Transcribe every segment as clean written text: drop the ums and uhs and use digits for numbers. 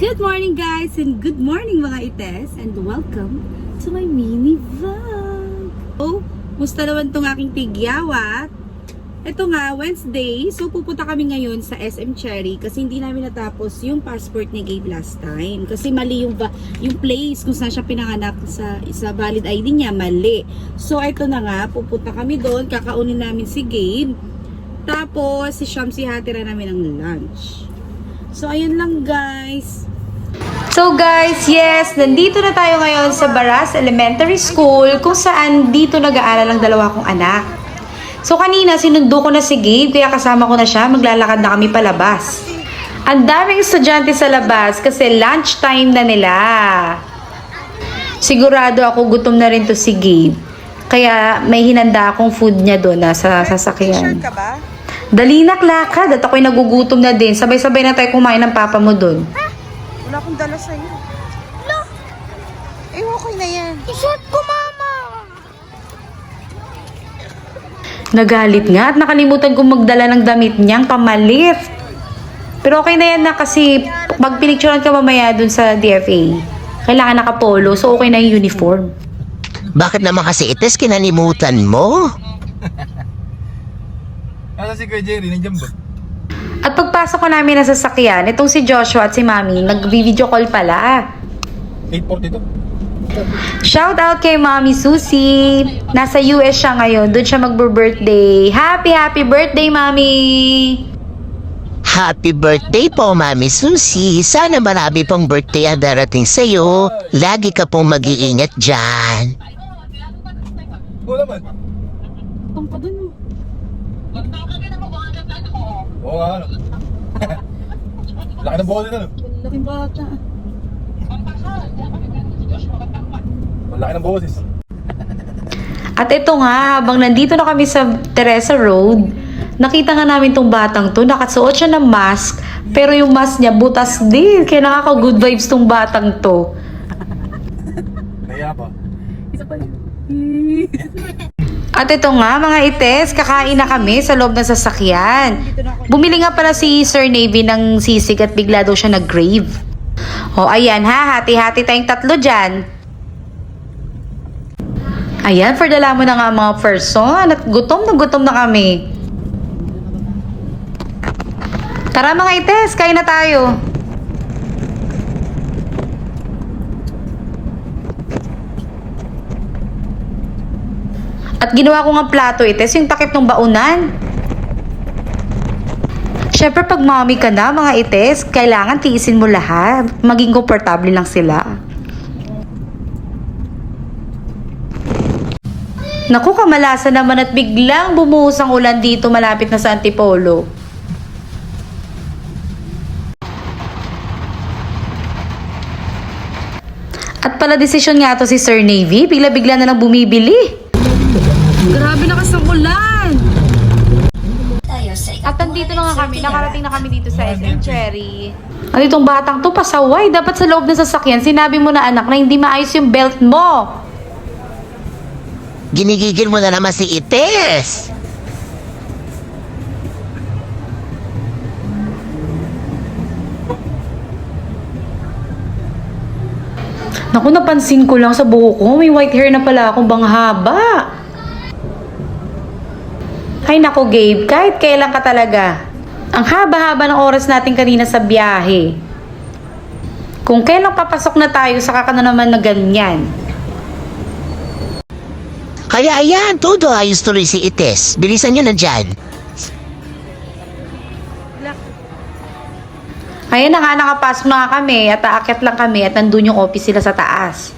Good morning guys and good morning mga ites and welcome to my mini vlog. So, musta naman tong aking tigyawat? Ito nga, Wednesday. So, pupunta kami ngayon sa SM Cherry kasi hindi namin natapos yung passport ni Gabe last time. Kasi mali yung place kung saan siya pinanganak sa valid ID niya, mali. So, ito na nga, pupunta kami doon, kakaunin namin si Gabe. Tapos, si Shamsi hatira namin ng lunch. So, ayun lang guys. So guys, yes, nandito na tayo ngayon sa Baras Elementary School kung saan dito nag-aaral ang dalawa kong anak. So kanina sinundo ko na si Gabe kaya kasama ko na siya, maglalakad na kami palabas. Ang daming estudyante sa labas kasi lunch time na nila. Sigurado ako gutom na rin to si Gabe. Kaya may hinanda akong food niya doon na sa sasakyan. T-shirt ka ba? Dali na lakad at ako'y nagugutom na din. Sabay-sabay na tayo kumain ng papa mo doon. Wala akong dala sa'yo. Wala. Eh, okay na yan. T-shirt ko, mama! Nagalit nga at nakalimutan kong magdala ng damit niyang pamalit. Pero okay na yan na kasi pag pinicturean ka mamaya dun sa DFA, kailangan nakapolo so okay na yung uniform. Bakit naman kasi ites kinalimutan mo? Asa si Kuya Jerry? Nandiyan ba? At pagpasok ko namin na sasakyan, itong si Joshua at si Mami, nag-video call pala. 8:42. Shout out kay Mami Susie. Nasa US siya ngayon, doon siya mag-birthday. Happy birthday, Mami! Happy birthday po, Mami Susie. Sana marami pong birthday ang darating sa'yo. Lagi ka pong mag-iingat dyan. Oo naman. Tong pa dun. Oo nga, ano? Laki ng buko din, ano? Laking bata. Laki ng buko, sis. At ito nga, habang nandito na kami sa Teresa Road, nakita nga namin tong batang to, nakasuot siya ng mask, pero yung mask niya butas din, kaya nakaka-good vibes tong batang to. Kaya pa. Isa pa yun. At ito nga, mga ites, kakain na kami sa loob ng sasakyan. Bumili nga pala si Sir Navy ng sisig at bigla daw siya nag-grave. O ayan ha, hati-hati tayong tatlo dyan. Ayan, for dala mo na nga mga person at gutom na kami. Tara mga ites, kain na tayo. At ginawa ko nga plato ites, yung takip ng baunan. Syempre pag mommy ka na mga ites, kailangan tiisin mo lahat. Maging komportable lang sila. Naku, kamalasan naman at biglang bumuhos ang ulan dito malapit na sa Antipolo. At pala desisyon nga to si Sir Navy, bigla-bigla na lang bumibili. Grabe na kasang ulan. At nandito na nga kami, nakarating na kami dito sa SM Cherry. Ano itong batang to, pasaway. Dapat sa loob ng sasakyan, sinabi mo na anak na hindi maayos yung belt mo. Ginigigil mo na naman si ites. Naku, napansin ko lang sa buhok ko, may white hair na pala akong bang haba. Ay naku Gabe, kahit kailan ka talaga. Ang haba-haba ng oras natin kanina sa biyahe. Kung kailan papasok na tayo, saka ka na naman na ganyan. Kaya ayan, todo ayos tuloy si ites. Bilisan nyo na dyan. Ayan na nga, nakapasok na nga kami at aakyat lang kami at nandun yung office sila sa taas.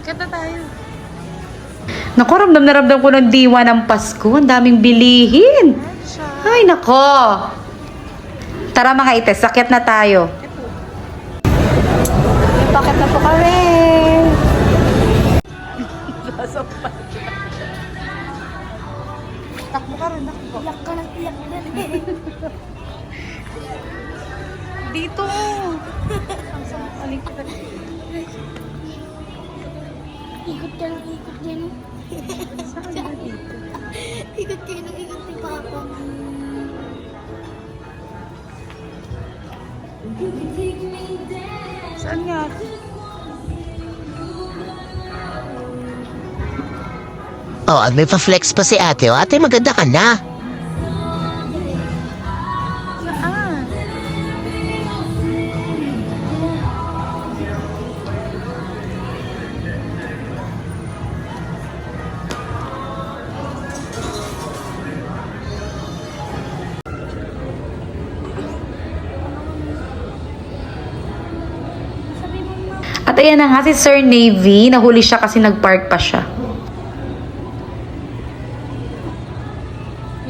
Akit na tayo. Naku, ramdam na ramdam ko ng diwa ng Pasko. Ang daming bilihin. Ay, nako. Tara mga ites, akyat na tayo. Bakit na po kami? Takbo ka rin, takbo. Iyak ka ng iyak na rin. Dito. Ikot ka ng ikot dyan. Saan ba dito? Ikot kayo ng ikot ni Papa. Saan nga? Oh, at may pa-flex pa si ate. O, ate, maganda ka na. Saan? At ayan na nga si Sir Navy, nahuli siya kasi nagpark pa siya.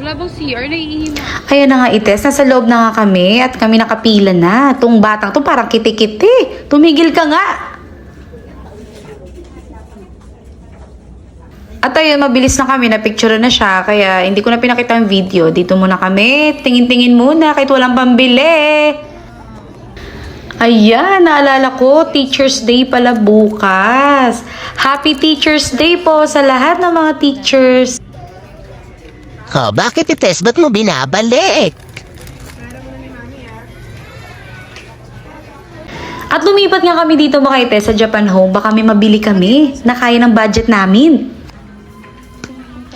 Wala bang CR? Naiihim. Ayan na nga ites, nasa loob na nga kami at kami nakapila na. Itong batang to parang kiti-kiti. Tumigil ka nga. At ayun, mabilis na kami, na-picture na siya. Kaya hindi ko na pinakita ang video. Dito muna kami, tingin-tingin muna kahit walang pambili. Ayan, naalala ko, Teacher's Day pala bukas. Happy Teacher's Day po sa lahat ng mga teachers. Oh, bakit ites? Ba't mo binabalik? At lumipat nga kami dito mga ites sa Japan Home. Baka may mabili kami na kaya ng budget namin.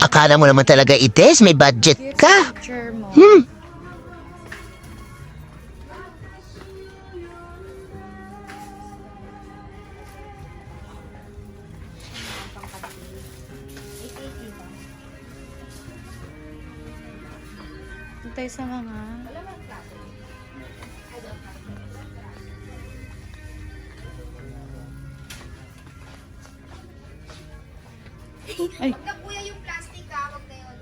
Akala mo naman talaga ites, may budget ka. Tayo sa mga... Ay. Kuya yung plastic ka, wag na yun.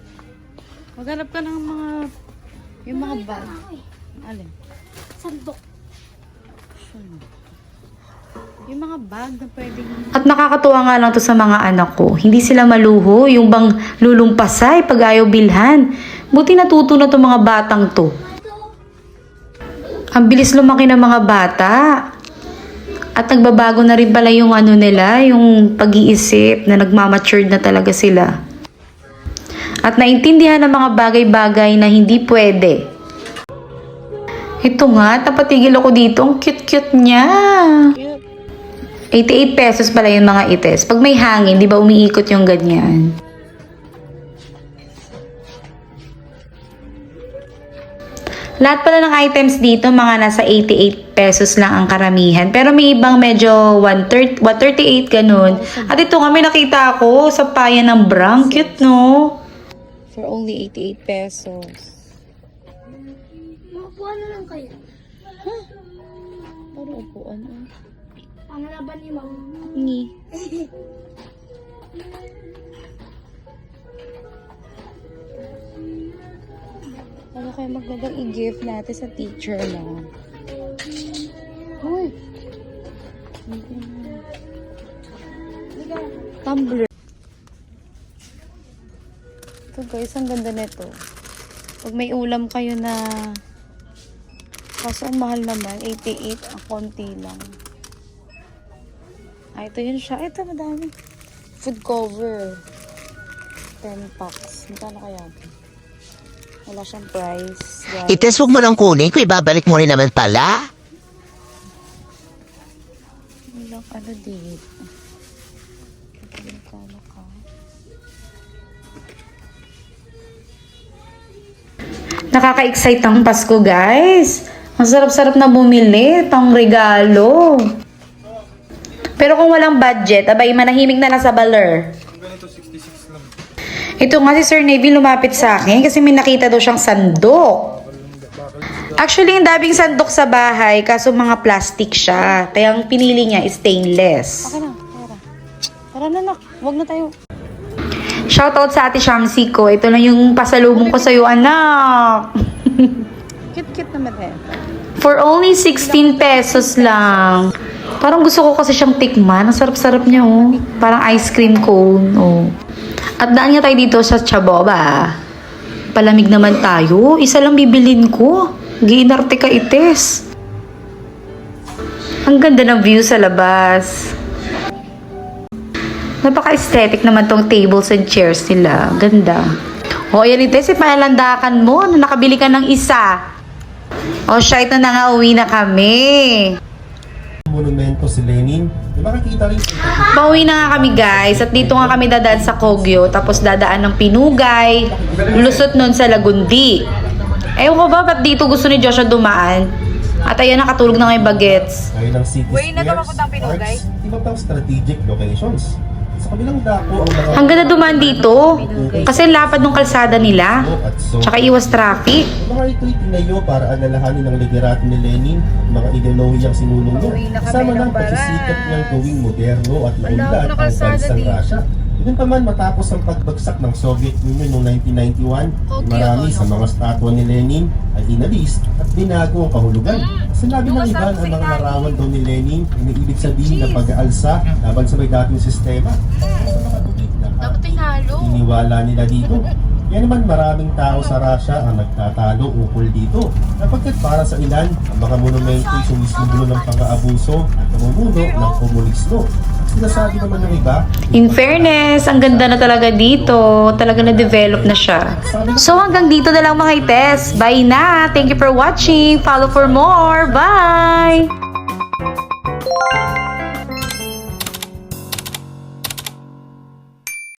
Maghanap ka ng mga... Yung mga bag. Alin? Sandok. Yung mga bag na pwedeng... At nakakatuwa nga lang to sa mga anak ko. Hindi sila maluho. Yung bang lulumpasay pag ayaw bilhan. Buti natuto na to mga batang to. Ang bilis lumaki ng mga bata. At nagbabago na rin pala yung ano nila, yung pag-iisip na nagmamatured na talaga sila. At naintindihan ng mga bagay-bagay na hindi pwede. Ito nga, napatigil ako dito. Ang cute-cute niya. 88 pesos pala yung mga ites. Pag may hangin, di ba umiikot yung ganyan? Lahat pala ng items dito, mga nasa 88 pesos lang ang karamihan. Pero may ibang medyo 138 ganun. At ito nga, may nakita ako sa paya ng brang. Cute, no? For only 88 pesos. Mapuan na lang kayo. Parang upuan, oh. Ang laban ni Mama. Ni. Ano kayo magandang i-gift natin sa teacher mo? Uy! Tumbler. Ito guys, ang ganda nito. Pag may ulam kayo na... Kaso ang mahal naman, 88, ang konti lang. Ah, ito yun siya. Ito, madami. Food cover. 10 packs. Magkano kaya ito? Wala siyang price. Guys. Ites, huwag mo lang kunin ko. Ibabalik mo rin naman pala. Walang ano dito. Magkano ka? Nakaka-excite ang Pasko, guys. Ang sarap-sarap na bumili. Pang regalo. Pero kung walang budget, abay, manahimik na lang sa baler. Ganito, 66 lang. Ito nga si Sir Navy lumapit sa akin kasi may nakita daw siyang sandok. Actually, yung daming sandok sa bahay, kaso mga plastic siya. Kaya ang pinili niya is stainless. Okay na, tara. Tara na, nak. Huwag na tayo. Shoutout sa ate Shamsi ko. Ito lang yung pasalubong ko sa'yo, anak. Cute-cute naman eh. For only 16 pesos lang. Parang gusto ko kasi siyang tikman. Ang sarap-sarap niya, oh. Parang ice cream cone, oh. At daan niya tayo dito sa Chaboba. Palamig naman tayo. Isa lang bibilin ko. Giinarte ka ites. Ang ganda ng view sa labas. Napaka-aesthetic naman tong tables and chairs nila. Ganda. O, ayan ites, ipalandakan mo na nakabili ka ng isa. O siya, ito na nga, uwi na kami. Monumento si Lenin. Di ba nakikita rin? Pauwi na nga kami guys at dito nga kami dadaan sa Kogyo tapos dadaan ng Pinugay, lusot nun sa Lagundi. Ewan ko ba ba't dito gusto ni Joshua dumaan? At ayan nakatulog na ngayon bagets. Ayun ang city squares, parks, iba pang strategic locations. Sa kabilang dako ang mga Hanggang na dumaan dito kasi lapad ng kalsada nila. at so, Tsaka iwas traffic. mga ito'y tinayo para alalahanin ang liderato ni Lenin, mga ideolohiyang sinulong niya, kasama ng pagsisikap niyang gawing moderno at maunlad ang bansang Russia. Yun pa man matapos ang pagbagsak ng Soviet Union noong 1991, marami sa mga statwa ni Lenin ay inalis at binago ang kahulugan. Sinabi ng iba ang mga larawan daw ni Lenin ay may ibig sabihin na pag-aalsa laban sa may dating sistema. Iniwala nila dito. Kaya naman maraming tao sa Russia ang nagtatalo ukol dito. Napagkat para sa ilan, ang mga monumento ay sumisimbolo ng pang-aabuso at namumuno ng komunismo. Sinasabi naman ng iba, In fairness, ang ganda na talaga dito. Talaga na-develop na siya. So hanggang dito na lang mga ites. Bye na! Thank you for watching. Follow for more. Bye!